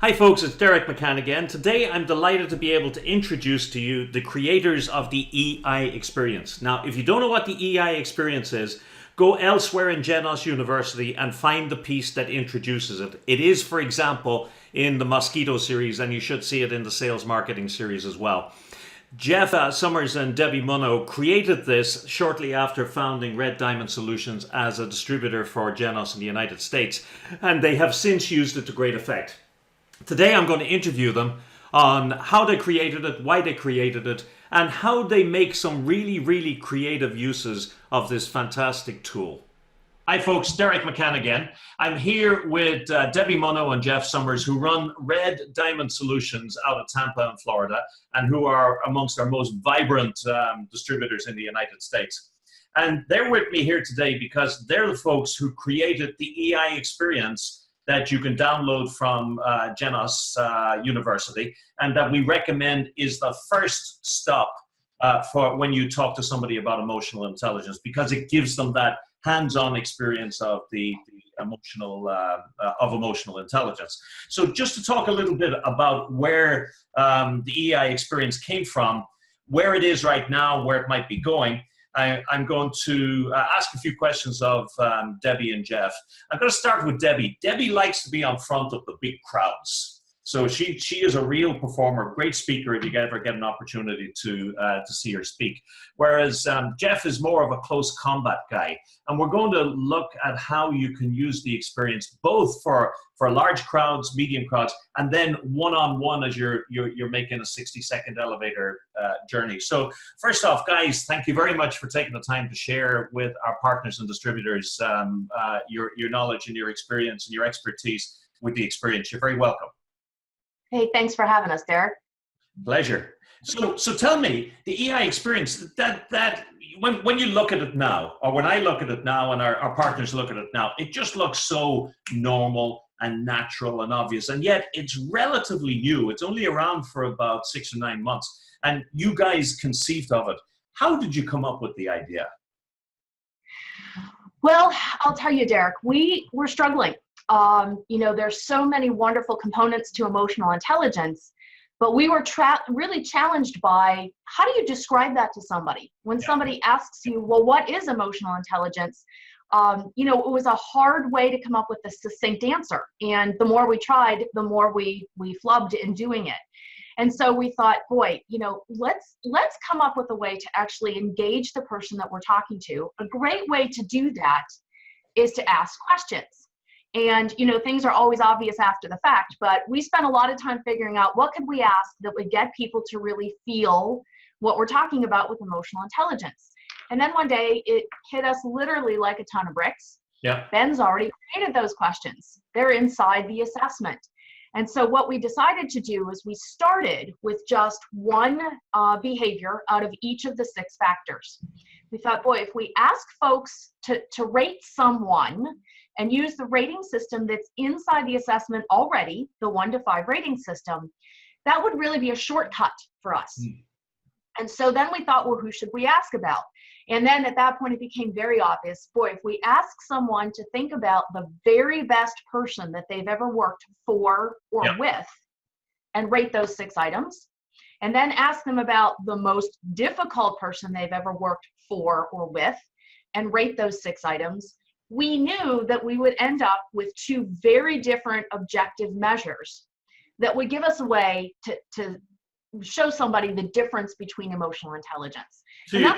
Hi folks, it's Derek McCann again. Today I'm delighted to be able to introduce to you the creators of the EI experience. Now, if you don't know what the EI experience is, go elsewhere in Genos University and find the piece that introduces it. It is, for example, in the Mosquito series, and you should see it in the Sales Marketing series as well. Jeff Summers and Debbie Muno created this shortly after founding Red Diamond Solutions as a distributor for Genos in the United States, and they have since used it to great effect. Today I'm going to interview them on how they created it, why they created it, and how they make some really creative uses of this fantastic tool. Hi folks, Derek McCann again. I'm here with Debbie Muno and Jeff Summers, who run Red Diamond Solutions out of Tampa in Florida, and who are amongst our most vibrant distributors in the United States. And they're with me here today because they're the folks who created the EI experience that you can download from Genos University, and that we recommend is the first stop for when you talk to somebody about emotional intelligence, because it gives them that hands-on experience of the emotional intelligence. So just to talk a little bit about where the EI experience came from, where it is right now, where it might be going, I'm going to ask a few questions of Debbie and Jeff. I'm going to start with Debbie. Debbie likes to be on front of the big crowds. So she is a real performer, great speaker if you ever get an opportunity to see her speak. Whereas Jeff is more of a close combat guy. And we're going to look at how you can use the experience both for large crowds, medium crowds, and then one-on-one as you're making a 60-second elevator journey. So first off, guys, thank you very much for taking the time to share with our partners and distributors your knowledge and your experience and your expertise with the experience. You're very welcome. Hey, thanks for having us, Derek. Pleasure. So tell me, the EI experience, that when you look at it now, or when I look at it now and our partners look at it now, it just looks so normal and natural and obvious, and yet it's relatively new. It's only around for about 6 or 9 months, and you guys conceived of it. How did you come up with the idea? Well, I'll tell you, Derek, we were struggling. There's so many wonderful components to emotional intelligence, but we were really challenged by how do you describe that to somebody? When somebody asks you, well, what is emotional intelligence? It was a hard way to come up with a succinct answer. And the more we tried, the more we flubbed in doing it. And so we thought, boy, let's come up with a way to actually engage the person that we're talking to. A great way to do that is to ask questions. And, things are always obvious after the fact, but we spent a lot of time figuring out what could we ask that would get people to really feel what we're talking about with emotional intelligence. And then one day it hit us literally like a ton of bricks. Yeah. Ben's already created those questions. They're inside the assessment. And so what we decided to do is we started with just one behavior out of each of the 6 factors. We thought, boy, if we ask folks to rate someone and use the rating system that's inside the assessment already, the 1 to 5 rating system, that would really be a shortcut for us. And so then we thought, well, who should we ask about? And then at that point, it became very obvious, boy, if we ask someone to think about the very best person that they've ever worked for or with and rate those 6 items, and then ask them about the most difficult person they've ever worked for or with and rate those 6 items, we knew that we would end up with 2 very different objective measures that would give us a way to show somebody the difference between emotional intelligence. So you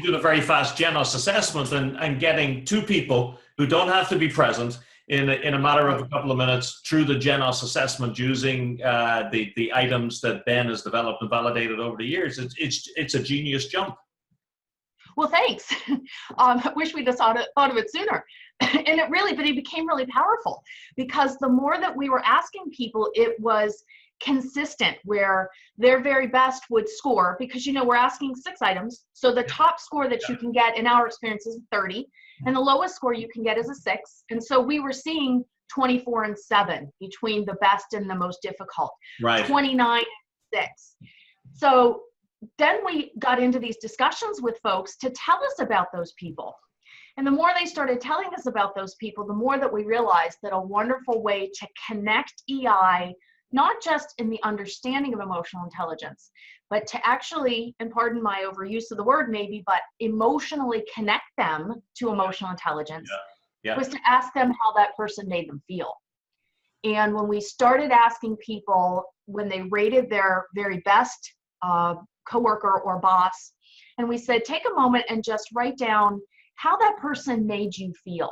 do a very fast Genos assessment and getting 2 people who don't have to be present in a matter of a couple of minutes through the Genos assessment using the items that Ben has developed and validated over the years. It's a genius jump. Well, thanks. I wish we'd have thought of it sooner. And it became really powerful because the more that we were asking people, it was consistent where their very best would score, because we're asking 6 items. So the top score that you can get in our experience is 30, and the lowest score you can get is a 6. And so we were seeing 24 and 7 between the best and the most difficult, right. 29 and 6. So then we got into these discussions with folks to tell us about those people. And the more they started telling us about those people, the more that we realized that a wonderful way to connect EI, not just in the understanding of emotional intelligence, but to actually, and pardon my overuse of the word maybe, but emotionally connect them to emotional intelligence, was to ask them how that person made them feel. And when we started asking people when they rated their very best coworker or boss, and we said, take a moment and just write down how that person made you feel.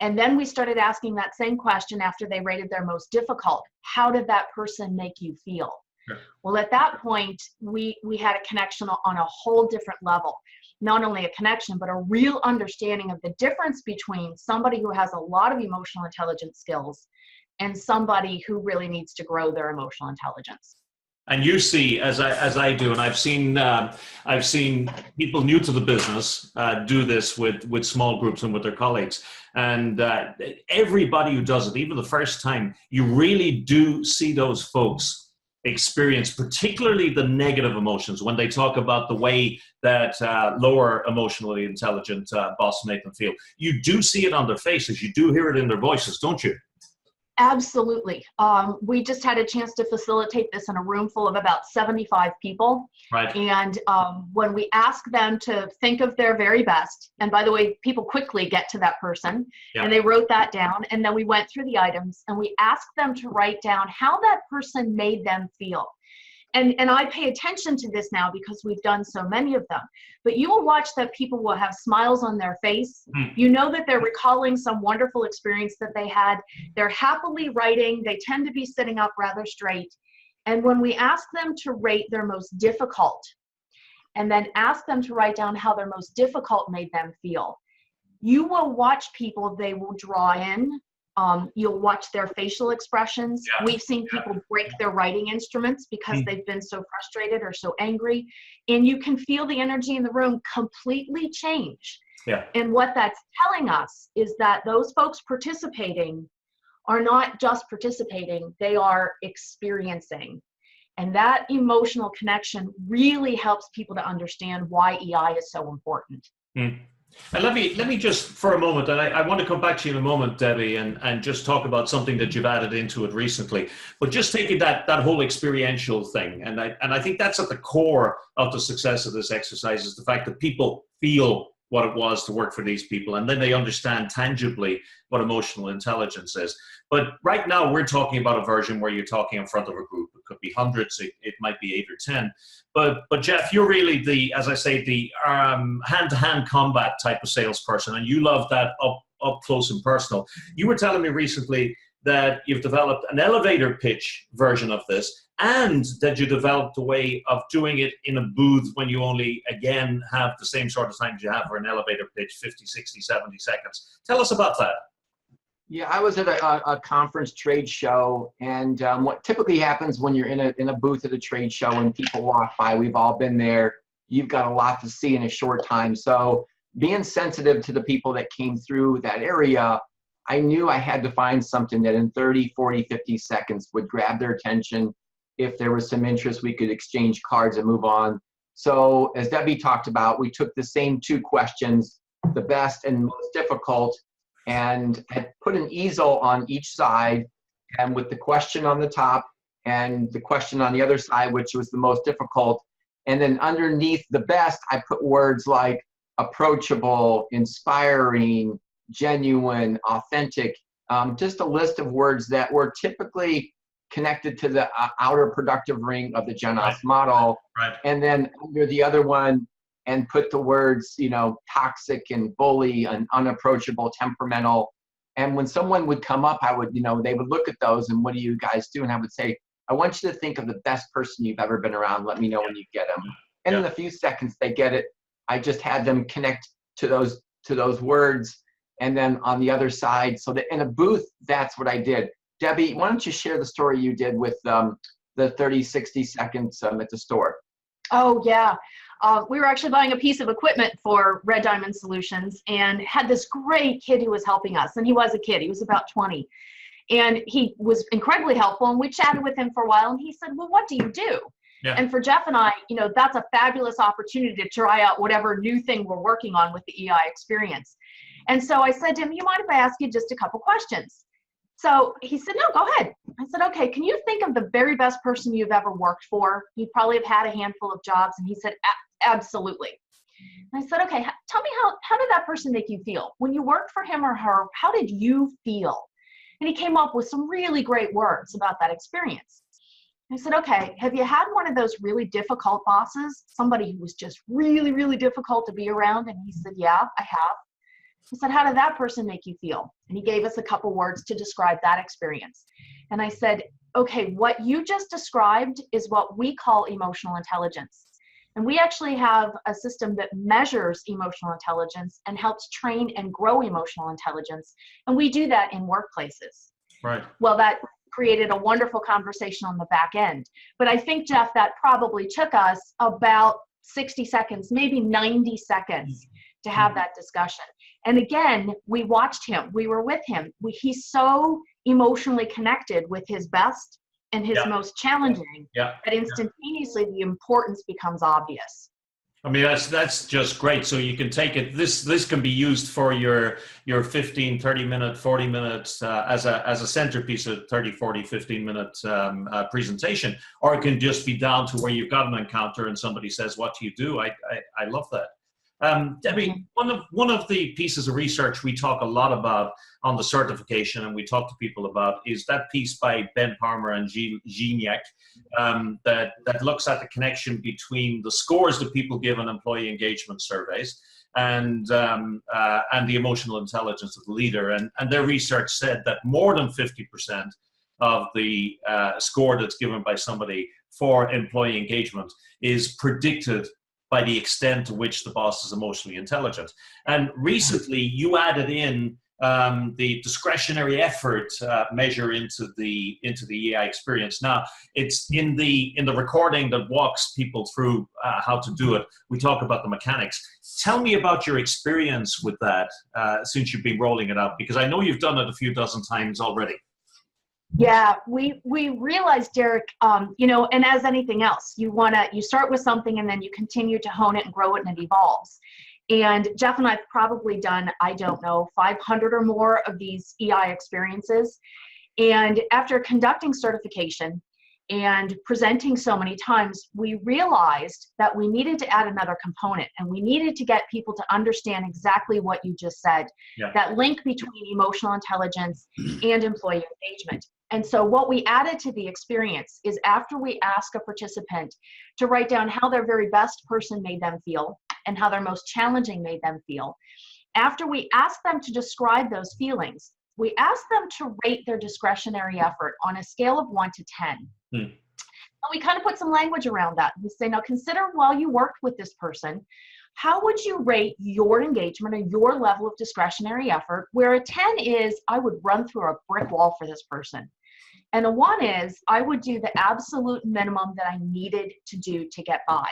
And then we started asking that same question after they rated their most difficult. How did that person make you feel? Sure. Well, at that point, we had a connection on a whole different level. Not only a connection, but a real understanding of the difference between somebody who has a lot of emotional intelligence skills and somebody who really needs to grow their emotional intelligence. And you see, as I do, and I've seen people new to the business do this with small groups and with their colleagues. And everybody who does it, even the first time, you really do see those folks experience particularly the negative emotions when they talk about the way that lower emotionally intelligent bosses make them feel. You do see it on their faces. You do hear it in their voices, don't you? Absolutely. We just had a chance to facilitate this in a room full of about 75 people. Right. And when we ask them to think of their very best, and by the way, people quickly get to that person, and they wrote that down, and then we went through the items, and we asked them to write down how that person made them feel. And I pay attention to this now because we've done so many of them. But you will watch that people will have smiles on their face. You know that they're recalling some wonderful experience that they had. They're happily writing. They tend to be sitting up rather straight. And when we ask them to rate their most difficult, and then ask them to write down how their most difficult made them feel, you will watch people, they will draw in. You'll watch their facial expressions. We've seen people break their writing instruments because they've been so frustrated or so angry. And you can feel the energy in the room completely change. And what that's telling us is that those folks participating are not just participating, they are experiencing. And that emotional connection really helps people to understand why EI is so important. And let me just for a moment, and I want to come back to you in a moment, Debbie, and just talk about something that you've added into it recently. But just taking that whole experiential thing, and I think that's at the core of the success of this exercise, is the fact that people feel what it was to work for these people, and then they understand tangibly what emotional intelligence is. But right now we're talking about a version where you're talking in front of a group. It could be hundreds, it might be 8 or 10. But Jeff, you're really the, as I say, the hand-to-hand combat type of salesperson, and you love that up close and personal. You were telling me recently that you've developed an elevator pitch version of this, and that you developed a way of doing it in a booth when you only, again, have the same sort of time as you have for an elevator pitch, 50, 60, 70 seconds. Tell us about that. Yeah, I was at a conference trade show, and what typically happens when you're in a booth at a trade show and people walk by, we've all been there, you've got a lot to see in a short time. So being sensitive to the people that came through that area, I knew I had to find something that in 30, 40, 50 seconds would grab their attention. If there was some interest, we could exchange cards and move on. So as Debbie talked about, we took the same 2 questions, the best and most difficult, and had put an easel on each side, and with the question on the top and the question on the other side, which was the most difficult. And then underneath the best, I put words like approachable, inspiring, genuine, authentic, just a list of words that were typically connected to the outer productive ring of the Genos model. And then under the other one, and put the words, you know, toxic and bully and unapproachable, temperamental. And when someone would come up, I would, you know, they would look at those and what do you guys do? And I would say, I want you to think of the best person you've ever been around. Let me know when you get them. And in a few seconds, they get it. I just had them connect to those words. And then on the other side, so that in a booth, that's what I did. Debbie, why don't you share the story you did with the 30, 60 seconds at the store? Oh, yeah. We were actually buying a piece of equipment for Red Diamond Solutions and had this great kid who was helping us. And he was a kid. He was about 20. And he was incredibly helpful. And we chatted with him for a while. And he said, well, what do you do? Yeah. And for Jeff and I, that's a fabulous opportunity to try out whatever new thing we're working on with the EI experience. And so I said to him, you mind if I ask you just a couple questions? So he said, no, go ahead. I said, okay, can you think of the very best person you've ever worked for? You probably have had a handful of jobs. And he said, absolutely. And I said, okay, tell me how did that person make you feel? When you worked for him or her, how did you feel? And he came up with some really great words about that experience. I said, okay, have you had one of those really difficult bosses? Somebody who was just really, really difficult to be around? And he said, yeah, I have. I said, how did that person make you feel? And he gave us a couple words to describe that experience. And I said, okay, what you just described is what we call emotional intelligence. And we actually have a system that measures emotional intelligence and helps train and grow emotional intelligence. And we do that in workplaces. Right. Well, that created a wonderful conversation on the back end. But I think, Jeff, that probably took us about 60 seconds, maybe 90 seconds to have that discussion. And again, we watched him. We were with him. He's so emotionally connected with his best and his most challenging that instantaneously the importance becomes obvious. I mean, that's just great. So you can take it, this can be used for your 15, 30 minute, 40 minutes as a centerpiece of 30, 40, 15 minute presentation, or it can just be down to where you've got an encounter and somebody says, what do you do? I love that. Debbie, one of the pieces of research we talk a lot about on the certification, and we talk to people about, is that piece by Ben Palmer and Gignac that looks at the connection between the scores that people give on employee engagement surveys and the emotional intelligence of the leader. And their research said that more than 50% of the score that's given by somebody for employee engagement is predicted by the extent to which the boss is emotionally intelligent. And recently, you added in the discretionary effort measure into the EI experience. Now, it's in the recording that walks people through how to do it. We talk about the mechanics. Tell me about your experience with that since you've been rolling it out, because I know you've done it a few dozen times already. Yeah, we realized, Derek, and as anything else, you start with something and then you continue to hone it and grow it and it evolves. And Jeff and I've probably done, 500 or more of these EI experiences. And after conducting certification and presenting so many times, we realized that we needed to add another component, and we needed to get people to understand exactly what you just said, that link between emotional intelligence and employee engagement. And so what we added to the experience is, after we ask a participant to write down how their very best person made them feel and how their most challenging made them feel, after we ask them to describe those feelings, we ask them to rate their discretionary effort on a scale of 1 to 10. And we kind of put some language around that. We say, now consider, while you worked with this person, how would you rate your engagement and your level of discretionary effort, where a 10 is, I would run through a brick wall for this person. And a 1 is, I would do the absolute minimum that I needed to do to get by.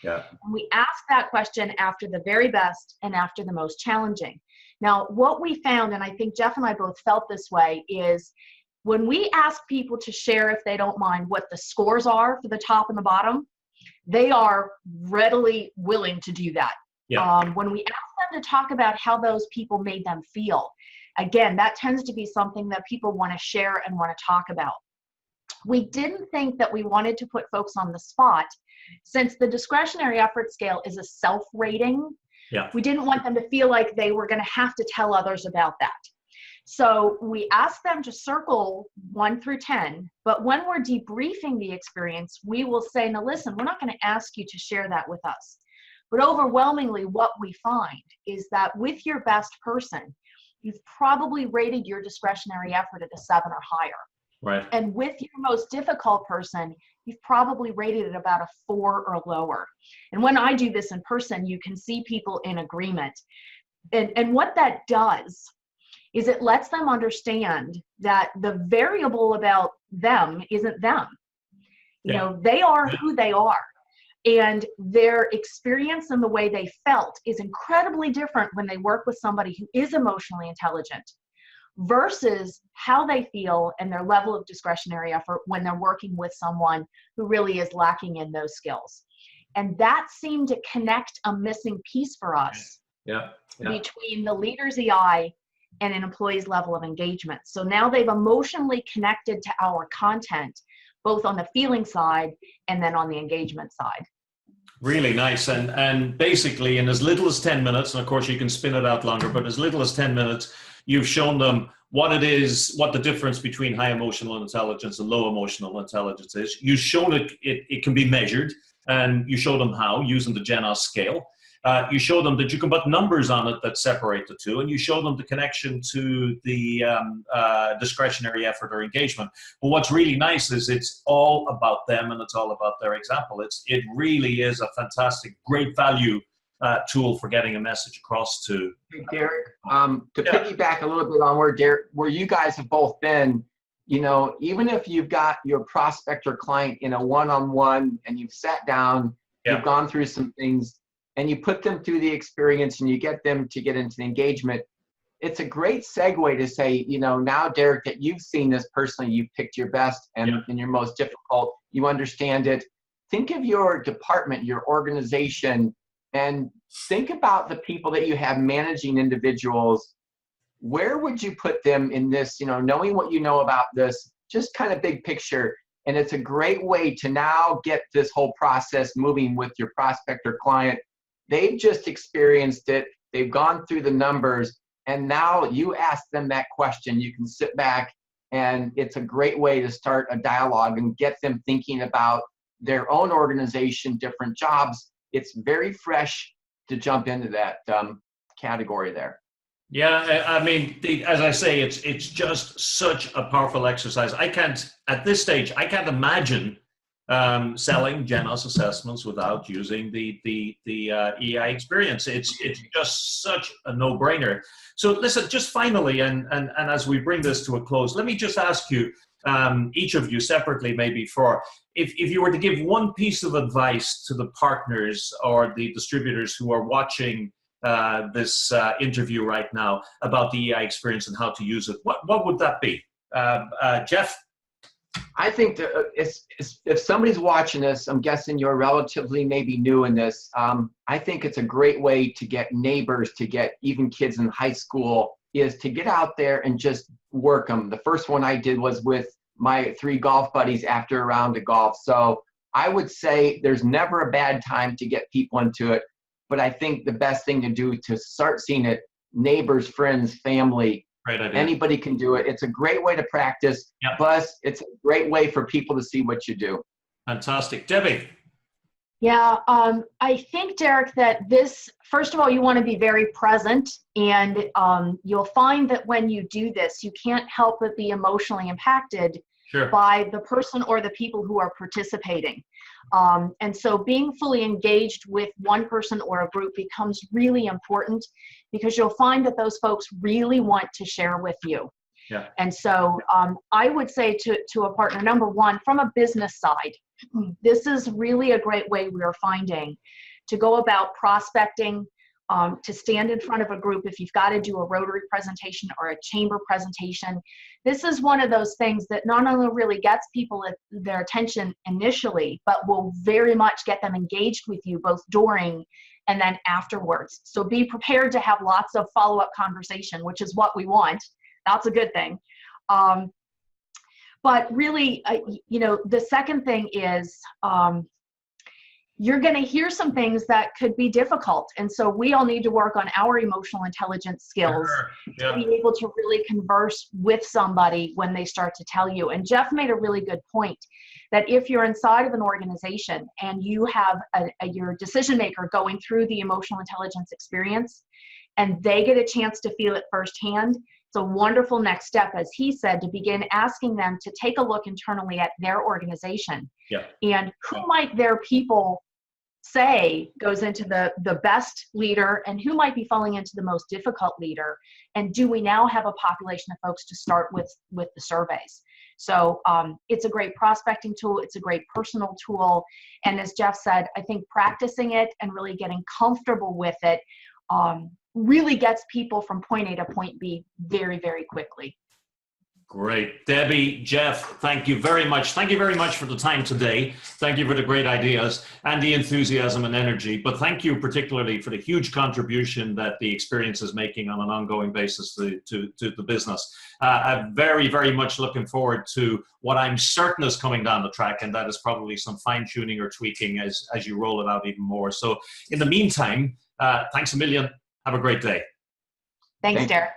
And we ask that question after the very best and after the most challenging. Now, what we found, and I think Jeff and I both felt this way, is when we ask people to share, if they don't mind, what the scores are for the top and the bottom, they are readily willing to do that. When we ask them to talk about how those people made them feel, again, that tends to be something that people want to share and want to talk about. We didn't think that we wanted to put folks on the spot, since the discretionary effort scale is a self-rating. We didn't want them to feel like they were going to have to tell others about that. So we asked them to circle 1 through 10, but when we're debriefing the experience, we will say, now listen, we're not going to ask you to share that with us. But overwhelmingly, what we find is that with your best person, you've probably rated your discretionary effort at a 7 or higher. Right. And with your most difficult person, you've probably rated it about a 4 or lower. And when I do this in person, you can see people in agreement. And what that does is it lets them understand that the variable about them isn't them. You know, they are who they are. And their experience and the way they felt is incredibly different when they work with somebody who is emotionally intelligent. versus how they feel and their level of discretionary effort when they're working with someone who really is lacking in those skills. And that seemed to connect a missing piece for us between the leader's EI and an employee's level of engagement. So now they've emotionally connected to our content, both on the feeling side and then on the engagement side. Really nice. And basically in as little as 10 minutes, and of course you can spin it out longer, but as little as 10 minutes, you've shown them what it is, what the difference between high emotional intelligence and low emotional intelligence is. You've shown it can be measured, and you show them how, using the GENOS scale. You show them that you can put numbers on it that separate the two, and you show them the connection to the discretionary effort or engagement. But what's really nice is it's all about them, and it's all about their example. It really is a fantastic, great value tool for getting a message across to. Hey, Derek, to piggyback a little bit on where you guys have both been, you know, even if you've got your prospect or client in a one-on-one and you've sat down, you've gone through some things, and you put them through the experience and you get them to get into the engagement, it's a great segue to say, you know, now, Derek, that you've seen this personally, you've picked your best and your most difficult, you understand it. Think of your department, your organization, and think about the people that you have managing individuals. Where would you put them in this, you know, knowing what you know about this, just kind of big picture. And it's a great way to now get this whole process moving with your prospect or client. They've just experienced it. They've gone through the numbers, and now you ask them that question. You can sit back, and it's a great way to start a dialogue and get them thinking about their own organization, different jobs. It's very fresh to jump into that category there. Yeah, I mean, as I say, it's just such a powerful exercise. At this stage, I can't imagine selling GENOS assessments without using the EI experience. It's just such a no-brainer. So listen, just finally, and as we bring this to a close, let me just ask you, each of you separately, maybe, for if you were to give one piece of advice to the partners or the distributors who are watching this interview right now about the EI experience and how to use it, what would that be? Jeff? I think that if somebody's watching this, I'm guessing you're relatively maybe new in this. I think it's a great way to get neighbors, to get even kids in high school, is to get out there and just work them. The first one I did was with my 3 golf buddies after a round of golf. So I would say there's never a bad time to get people into it. But I think the best thing to do to start seeing it, neighbors, friends, family, anybody can do it. It's a great way to practice. Plus, it's a great way for people to see what you do. Fantastic. Debbie? Yeah, I think, Derek, that this, first of all, you want to be very present, and you'll find that when you do this, you can't help but be emotionally impacted by the person or the people who are participating. And so being fully engaged with one person or a group becomes really important, because you'll find that those folks really want to share with you. And so I would say to a partner, number one, from a business side, this is really a great way we are finding to go about prospecting, to stand in front of a group if you've got to do a Rotary presentation or a chamber presentation. This is one of those things that not only really gets people their attention initially, but will very much get them engaged with you both during and then afterwards. So be prepared to have lots of follow-up conversation, which is what we want. That's a good thing. But really, you know, the second thing is, you're going to hear some things that could be difficult. And so we all need to work on our emotional intelligence skills to be able to really converse with somebody when they start to tell you. And Jeff made a really good point that if you're inside of an organization and you have your decision maker going through the emotional intelligence experience and they get a chance to feel it firsthand, it's a wonderful next step, as he said, to begin asking them to take a look internally at their organization and who might their people say goes into the best leader and who might be falling into the most difficult leader, and do we now have a population of folks to start with the surveys. So it's a great prospecting tool, it's a great personal tool, and as Jeff said, I think practicing it and really getting comfortable with it really gets people from point A to point B very, very quickly. Great. Debbie, Jeff, thank you very much. Thank you very much for the time today. Thank you for the great ideas and the enthusiasm and energy. But thank you particularly for the huge contribution that the experience is making on an ongoing basis to the business. I'm very, very much looking forward to what I'm certain is coming down the track, and that is probably some fine-tuning or tweaking as you roll it out even more. So in the meantime, thanks a million. Have a great day. Thanks, Derek.